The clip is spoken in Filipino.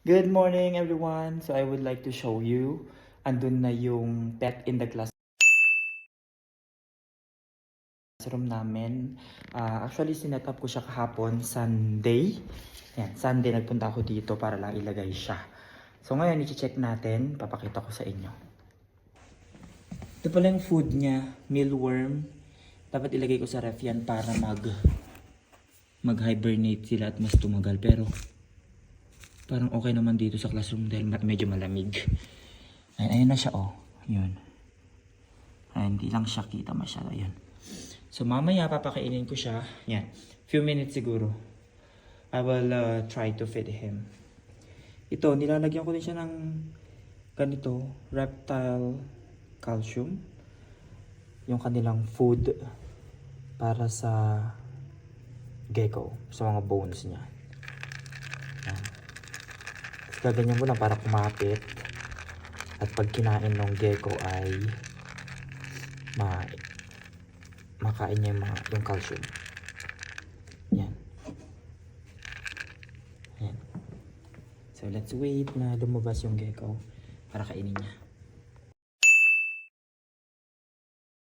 Good morning everyone! So I would like to show you, andun na yung pet in the classroom namin. Actually, sinet up ko siya kahapon, Sunday. Yan, Sunday nagpunta ako dito para lang ilagay siya. So ngayon, i-check natin, papakita ko sa inyo. Ito pala yung food niya, mealworm. Dapat ilagay ko sa ref yan para mag-hibernate sila at mas tumagal. Pero parang okay naman dito sa classroom dahil medyo malamig. Ayun na siya, oh. Yun. Hindi lang siya kita masyado. Ayun. So mamaya papakainin ko siya. Yan. Few minutes siguro. I will try to feed him. Ito, nilalagyan ko din siya ng ganito, reptile calcium. Yung kanilang food para sa gecko, sa mga bones niya. Yan. Gaganyan mo lang para kumapit. At pag kinain ng gecko ay makain niya yung calcium. Yan. Yan. So let's wait na lumabas yung gecko para kainin niya.